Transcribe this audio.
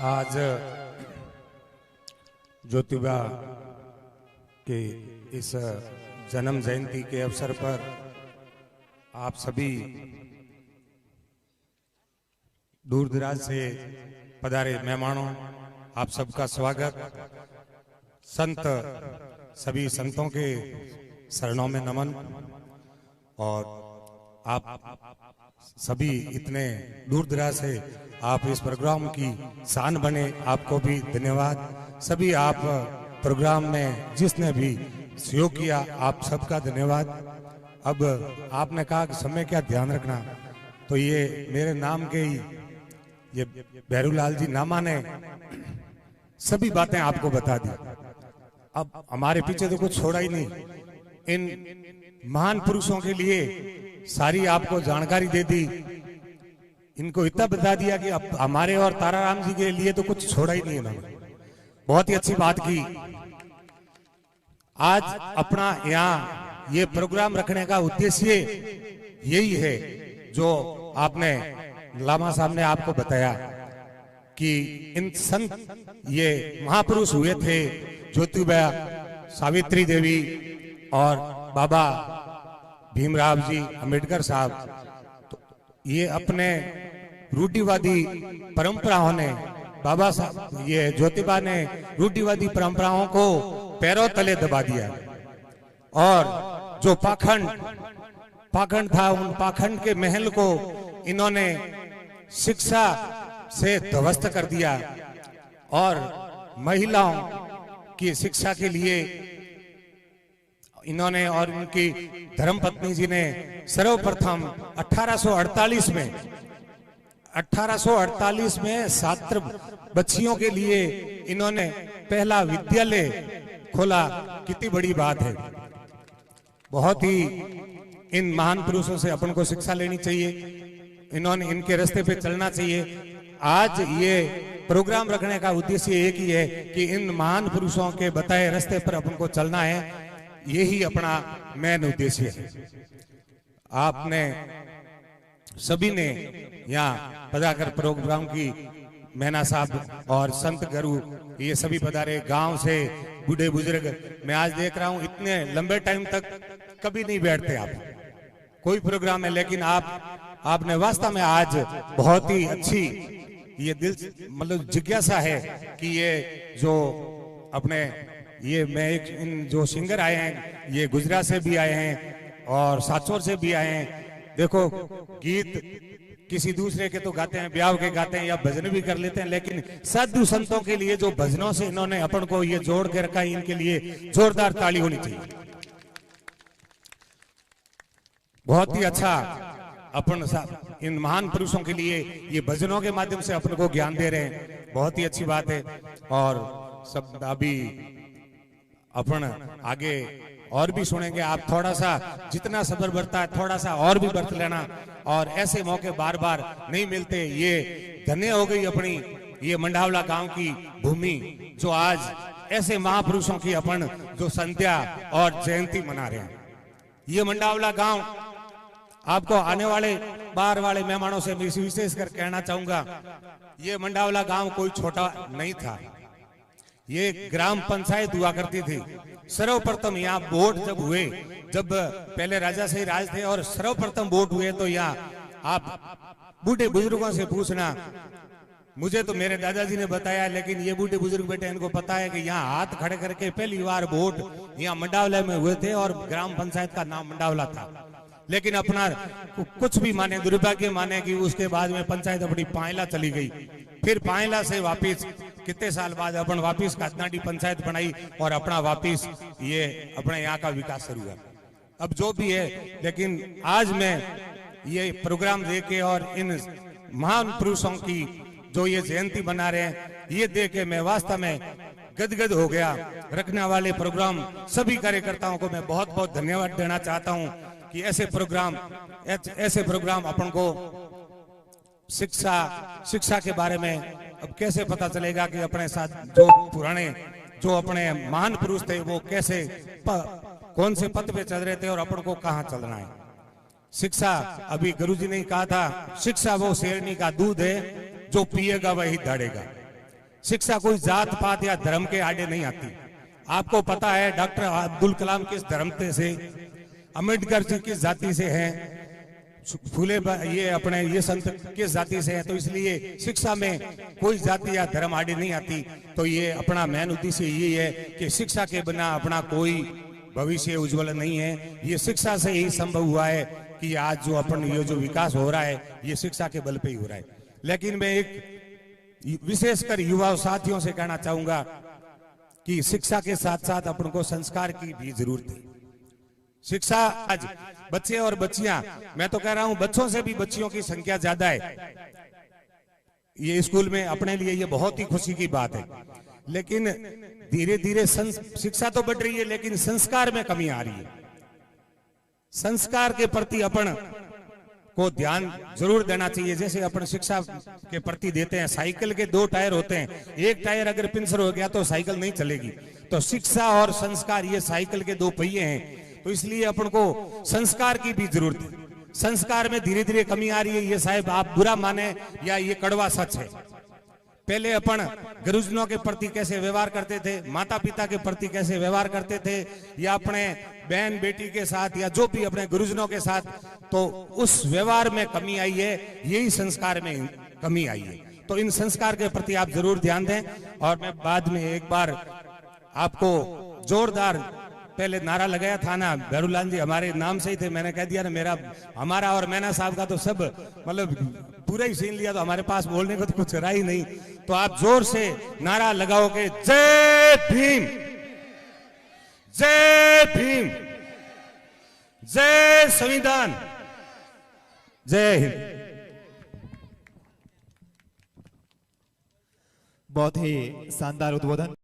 आज ज्योतिबा के इस जन्म जयंती के अवसर पर आप सभी दूर दराज से पधारे मेहमानों, आप सबका स्वागत। संत सभी संतों के शरणों में नमन। और आप सभी इतने दूर दराज से आप इस प्रोग्राम की शान बने, आपको भी धन्यवाद। सभी आप प्रोग्राम में जिसने भी सहयोग किया, आप सबका धन्यवाद। अब आपने कहा कि समय का ध्यान रखना, तो ये मेरे नाम के ही ये भैरूलाल जी नामा ने सभी बातें आपको बता दी। अब हमारे पीछे तो कुछ छोड़ा ही नहीं। इन महान पुरुषों के लिए सारी आपको जानकारी दे दी, इनको इतना बता दिया कि अब हमारे और ताराराम जी के लिए तो कुछ छोड़ा ही नहीं है इन्होंने। बहुत ही अच्छी बात की। आज अपना यहाँ ये प्रोग्राम रखने का उद्देश्य यही है जो आपने लामा साहब ने आपको बताया कि इन संत ये महापुरुष हुए थे, ज्योतिबा, सावित्री देवी और बाबा भीमराव जी अम्बेडकर साहब। तो ये अपने रूढ़िवादी परंपराओं ने, बाबा साहब ये ज्योतिबा ने रूढ़िवादी परंपराओं को पैरों तले दबा दिया और जो पाखंड था, उन पाखंड के महल को इन्होंने शिक्षा से ध्वस्त कर दिया और महिलाओं की शिक्षा के लिए इन्होंने और उनकी धर्मपत्नी जी ने सर्वप्रथम 1848 में छात्र बच्चियों के लिए इन्होंने पहला विद्यालय खोला। कितनी बड़ी बात है। बहुत ही इन महान पुरुषों से अपन को शिक्षा लेनी चाहिए, इन्होंने इनके रास्ते पे चलना चाहिए। आज ये प्रोग्राम रखने का उद्देश्य एक ही है कि इन महान पुरुषों के बताए रास्ते पर अपन को चलना है। यही अपना मेन उद्देश्य है। आपने सभी ने यहाँ पधारकर प्रोग्राम की, मैना साहब और संत गुरु ये सभी पधारे, गांव से बूढ़े बुजुर्ग। मैं आज देख रहा हूँ इतने लंबे टाइम तक कभी नहीं बैठते आप कोई प्रोग्राम है, लेकिन आपने वास्तव में आज बहुत ही अच्छी ये दिल मतलब जिज्ञासा है कि ये जो अपने ये मैं एक इन जो सिंगर आए हैं, ये गुजरात से भी आए हैं और साचौर से भी आए हैं। देखो गीत किसी दूसरे के तो गाते हैं, ब्याह के गाते हैं या भजन भी कर लेते हैं, लेकिन साधु संतों के लिए जो भजनों से इन्होंने अपन को ये जोड़ के रखा है, इनके लिए जोरदार ताली होनी चाहिए। बहुत ही अच्छा अपन इन महान पुरुषों के लिए ये भजनों के माध्यम से अपन को ज्ञान दे रहे हैं। बहुत ही अच्छी बात है। और सब अभी अपन आगे और भी सुनेंगे। आप थोड़ा सा जितना सब्र बरता है थोड़ा सा और भी बरत लेना, और ऐसे मौके बार बार नहीं मिलते। ये धन्य हो गई अपनी ये मंडावला गांव की भूमि, जो आज ऐसे महापुरुषों की अपन जो संध्या और जयंती मना रहे हैं। ये मंडावला गांव आपको आने वाले बाहर वाले मेहमानों से विशेष कर कहना चाहूंगा, ये मंडावला गांव कोई छोटा नहीं था। ये ग्राम पंचायत हुआ करती थी। सर्वप्रथम यहाँ वोट जब हुए, जब पहले राजा से राज थे और सर्वप्रथम वोट हुए, तो यहाँ आप बूढ़े बुजुर्गों से पूछना। मुझे तो मेरे दादाजी ने बताया, लेकिन ये बूढ़े बुजुर्ग बेटे इनको पता है कि यहाँ हाथ खड़े करके पहली बार वोट यहाँ मंडावला में हुए थे और ग्राम पंचायत का नाम मंडावला था। लेकिन अपना कुछ भी माने, दुर्भाग्य माने कि उसके बाद में पंचायत अपनी पायला चली गई। फिर पायला से वापिस कितने साल बाद अपन वापिस कातनाडी पंचायत बनाई और अपना वापिस ये अपने यहाँ का विकास शुरू हुआ। अब जो भी है, लेकिन आज मैं ये प्रोग्राम देके और इन महान पुरुषों की जो ये जयंती बना रहे हैं, ये देख के मैं वास्तव में गदगद हो गया। रखने वाले प्रोग्राम सभी कार्यकर्ताओं को मैं बहुत बहुत धन्यवाद देना चाहता हूँ कि ऐसे प्रोग्राम अपन को शिक्षा के बारे में अब कैसे पता चलेगा कि अपने साथ जो पुराने जो अपने महान पुरुष थे वो कैसे कौन से पथ पे चल रहे थे और अपन को कहाँ चलना है। शिक्षा, अभी गुरुजी ने कहा था, शिक्षा वो शेरनी का दूध है जो पिएगा वही दौड़ेगा। शिक्षा कोई जात पात या धर्म के आड़े नहीं आती। आपको पता है डॉक्टर अब्दुल कलाम किस धर्म से, अम्बेडकर जी किस जाति से हैं, फूले ये अपने ये संत किस जाति से हैं। तो इसलिए शिक्षा में कोई जाति या धर्म आड़े नहीं आती। तो ये अपना मेन उद्देश्य यही है कि शिक्षा के बिना अपना कोई भविष्य उज्जवल नहीं है। ये शिक्षा से ही संभव हुआ है कि आज जो अपन ये जो विकास हो रहा है ये शिक्षा के बल पे ही हो रहा है। लेकिन मैं एक विशेषकर युवा साथियों से कहना चाहूंगा कि शिक्षा के साथ साथ अपन को संस्कार की भी जरूरत है। शिक्षा आज बच्चे और बच्चियां, मैं तो कह रहा हूं बच्चों से भी बच्चियों की संख्या ज्यादा है ये स्कूल में, अपने लिए ये बहुत ही खुशी की बात है। लेकिन धीरे धीरे शिक्षा तो बढ़ रही है लेकिन संस्कार में कमी आ रही है। संस्कार के प्रति अपन को ध्यान जरूर देना चाहिए। जैसे अपन शिक्षा के प्रति देते हैं, साइकिल के 2 टायर होते हैं, एक टायर अगर पंचर हो गया तो साइकिल नहीं चलेगी। तो शिक्षा और संस्कार ये साइकिल के 2 पहिए हैं। तो इसलिए अपन को संस्कार की भी जरूरत है। संस्कार में धीरे धीरे कमी आ रही है। ये साहब आप बुरा माने या ये कड़वा सच है। पहले अपन गुरुजनों के प्रति कैसे व्यवहार करते थे, माता पिता के प्रति कैसे व्यवहार करते थे, या अपने बहन बेटी के साथ या जो भी अपने गुरुजनों के साथ, तो उस व्यवहार में कमी आई है, यही संस्कार में कमी आई है। तो इन संस्कार के प्रति आप जरूर ध्यान दें। और मैं बाद में एक बार आपको जोरदार पहले नारा लगाया था ना, भैरूलाल जी हमारे नाम से ही थे, मैंने कह दिया ना मेरा हमारा और मैना साहब का तो सब मतलब पूरा ही सीन लिया, तो हमारे पास बोलने को तो कुछ रहा ही नहीं। तो आप जोर से नारा लगाओगे, जय भीम, जय भीम, जय संविधान, जय हिंद। बहुत ही शानदार उद्बोधन।